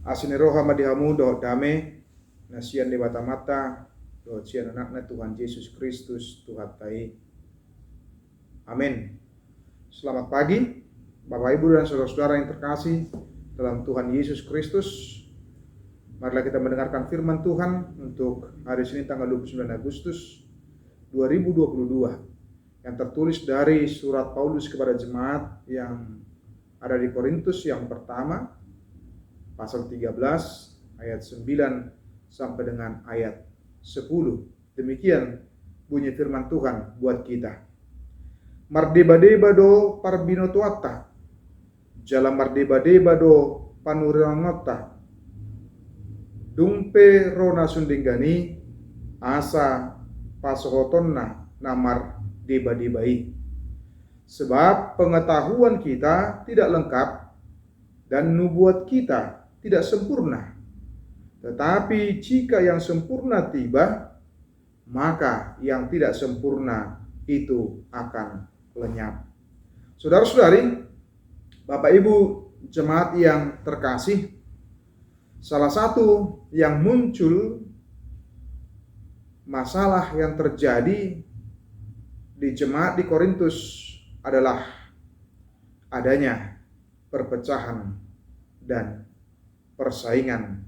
Asini roha madihamu doh dame nasian di mata-mata doh cian anaknya Tuhan Yesus Kristus Tuhan tai. Amin. Selamat pagi Bapak Ibu dan saudara-saudara yang terkasih dalam Tuhan Yesus Kristus. Marilah kita mendengarkan firman Tuhan untuk hari Senin tanggal 29 Agustus 2022 yang tertulis dari surat Paulus kepada jemaat yang ada di Korintus yang pertama pasal 13 ayat 9 sampai dengan ayat 10. Demikian bunyi firman Tuhan buat kita. Mardeba-deba do parbinotuata, jala mardeba-deba do panurirangota, dumpe rona sundinggani, asa pasohotonna namar deba-debai. Sebab pengetahuan kita tidak lengkap dan nubuat kita tidak sempurna. Tetapi jika yang sempurna tiba, maka yang tidak sempurna itu akan lenyap. Saudara-saudari, Bapak Ibu jemaat yang terkasih, salah satu yang muncul masalah yang terjadi di jemaat di Korintus adalah adanya perpecahan dan persaingan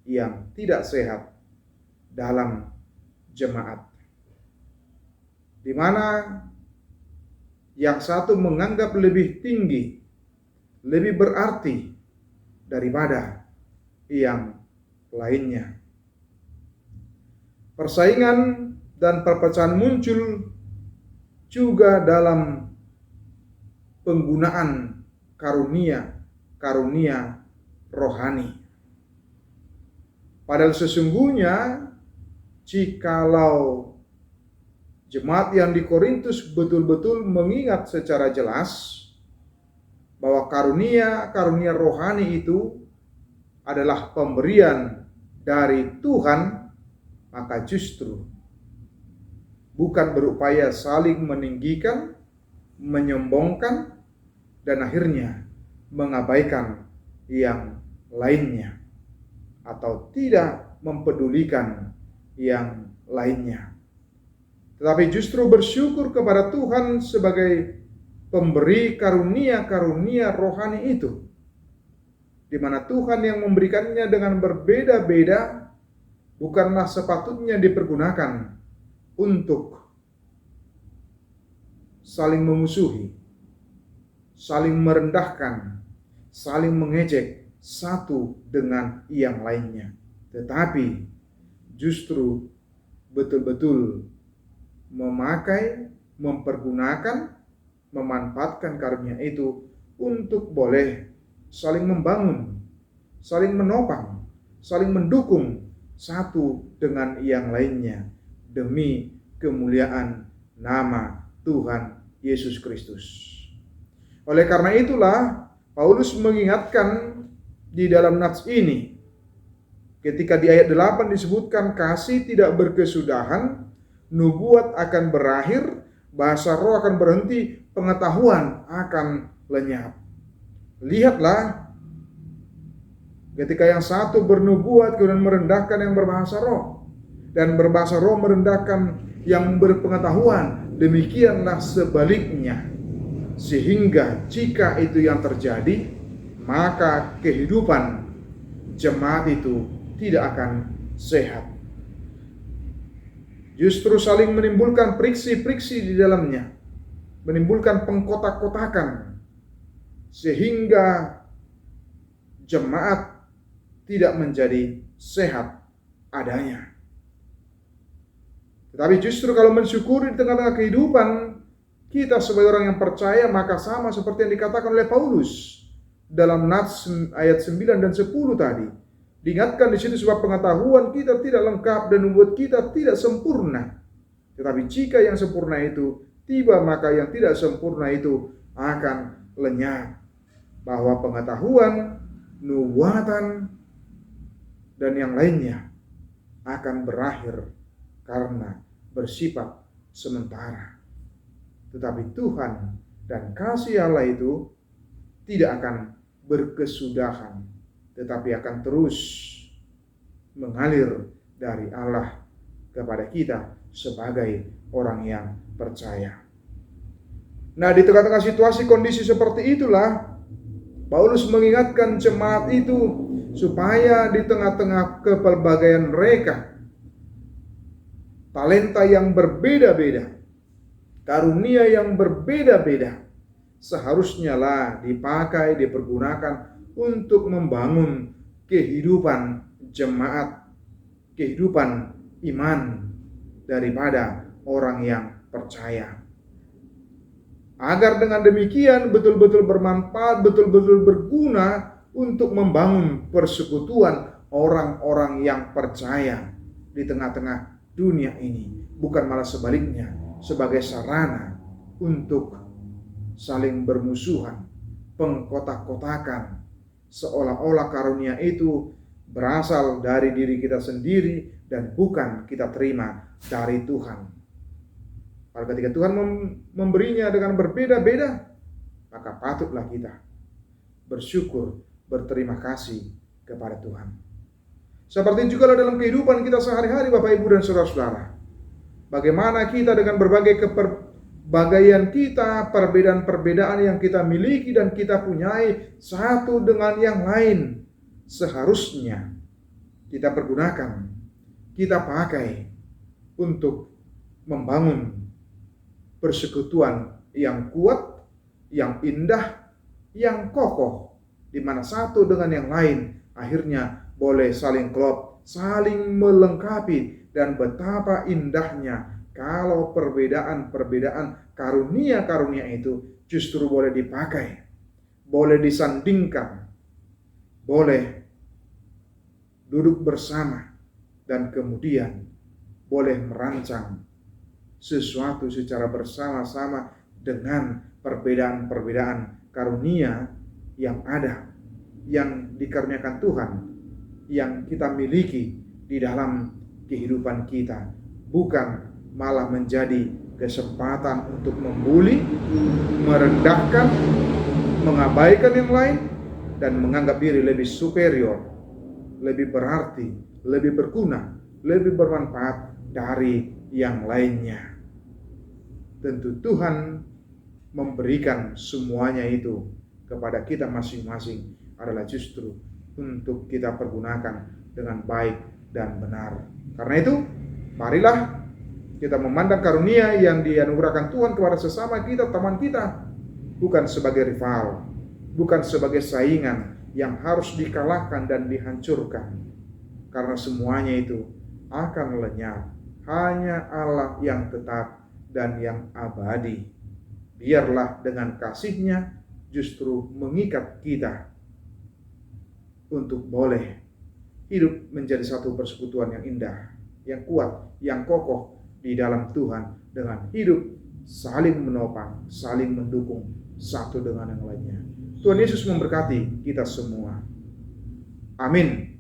yang tidak sehat dalam jemaat, di mana yang satu menganggap lebih tinggi, lebih berarti daripada yang lainnya. Persaingan dan perpecahan muncul juga dalam penggunaan karunia rohani. Padahal sesungguhnya jikalau jemaat yang di Korintus betul-betul mengingat secara jelas bahwa karunia rohani itu adalah pemberian dari Tuhan, maka justru bukan berupaya saling meninggikan, menyombongkan, dan akhirnya mengabaikan yang lainnya atau tidak mempedulikan yang lainnya, tetapi justru bersyukur kepada Tuhan sebagai pemberi karunia rohani itu, di mana Tuhan yang memberikannya dengan berbeda-beda bukanlah sepatutnya dipergunakan untuk saling memusuhi, saling merendahkan, saling mengejek satu dengan yang lainnya, tetapi justru betul-betul memakai, mempergunakan, memanfaatkan karunia itu untuk boleh saling membangun, saling menopang, saling mendukung satu dengan yang lainnya demi kemuliaan nama Tuhan Yesus Kristus. Oleh karena itulah Paulus mengingatkan di dalam nats ini, ketika di ayat 8 disebutkan kasih tidak berkesudahan, nubuat akan berakhir, bahasa roh akan berhenti, pengetahuan akan lenyap. Lihatlah, ketika yang satu bernubuat kemudian merendahkan yang berbahasa roh, dan berbahasa roh merendahkan yang berpengetahuan, demikianlah sebaliknya. Sehingga jika itu yang terjadi, maka kehidupan jemaat itu tidak akan sehat. Justru saling menimbulkan friksi-friksi di dalamnya, menimbulkan pengkotak-kotakan, sehingga jemaat tidak menjadi sehat adanya. Tetapi justru kalau mensyukuri di tengah-tengah kehidupan kita sebagai orang yang percaya, maka sama seperti yang dikatakan oleh Paulus dalam nats ayat 9 dan 10 tadi. Diingatkan di situ sebab pengetahuan kita tidak lengkap dan nubuat kita tidak sempurna. Tetapi jika yang sempurna itu tiba, maka yang tidak sempurna itu akan lenyap. Bahwa pengetahuan, nubuatan, dan yang lainnya akan berakhir karena bersifat sementara. Tetapi Tuhan dan kasih Allah itu tidak akan berkesudahan, tetapi akan terus mengalir dari Allah kepada kita sebagai orang yang percaya. Nah, di tengah-tengah situasi kondisi seperti itulah Paulus mengingatkan jemaat itu supaya di tengah-tengah kepelbagaian mereka, talenta yang berbeda-beda, karunia yang berbeda-beda, seharusnya lah dipakai, dipergunakan untuk membangun kehidupan jemaat, kehidupan iman daripada orang yang percaya. Agar dengan demikian betul-betul bermanfaat, betul-betul berguna untuk membangun persekutuan orang-orang yang percaya di tengah-tengah dunia ini, bukan malah sebaliknya sebagai sarana untuk saling bermusuhan, pengkotak-kotakan, seolah-olah karunia itu berasal dari diri kita sendiri dan bukan kita terima dari Tuhan. Kalau ketika Tuhan memberinya dengan berbeda-beda, maka patutlah kita bersyukur, berterima kasih kepada Tuhan. Seperti juga dalam kehidupan kita sehari-hari, Bapak, Ibu, dan saudara-saudara. Bagaimana kita dengan berbagai keperbagaian kita, perbedaan-perbedaan yang kita miliki dan kita punyai satu dengan yang lain, seharusnya kita pergunakan, kita pakai untuk membangun persekutuan yang kuat, yang indah, yang kokoh, di mana satu dengan yang lain akhirnya boleh saling klop, saling melengkapi, dan betapa indahnya kalau perbedaan-perbedaan karunia-karunia itu justru boleh dipakai, boleh disandingkan, boleh duduk bersama, dan kemudian boleh merancang sesuatu secara bersama-sama dengan perbedaan-perbedaan karunia yang ada, yang dikaruniakan Tuhan, yang kita miliki di dalam kehidupan kita, bukan malah menjadi kesempatan untuk membuli, merendahkan, mengabaikan yang lain, dan menganggap diri lebih superior, lebih berarti, lebih berguna, lebih bermanfaat dari yang lainnya. Tentu Tuhan memberikan semuanya itu kepada kita masing-masing adalah justru untuk kita pergunakan dengan baik dan benar. Karena itu, marilah kita memandang karunia yang dianugerahkan Tuhan kepada sesama kita, teman kita, bukan sebagai rival, bukan sebagai saingan yang harus dikalahkan dan dihancurkan. Karena semuanya itu akan lenyap. Hanya Allah yang tetap dan yang abadi. Biarlah dengan kasih-Nya justru mengikat kita untuk boleh hidup menjadi satu persekutuan yang indah, yang kuat, yang kokoh di dalam Tuhan, dengan hidup saling menopang, saling mendukung satu dengan yang lainnya. Tuhan Yesus memberkati kita semua. Amin.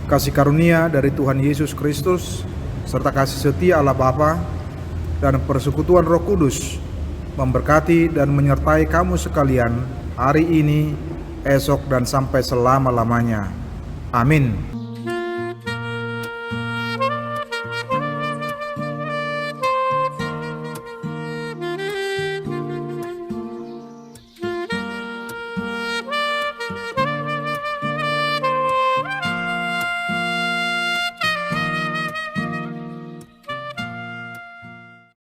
Kasih karunia dari Tuhan Yesus Kristus serta kasih setia Allah Bapa dan persekutuan Roh Kudus memberkati dan menyertai kamu sekalian hari ini, esok, dan sampai selama-lamanya. Amin.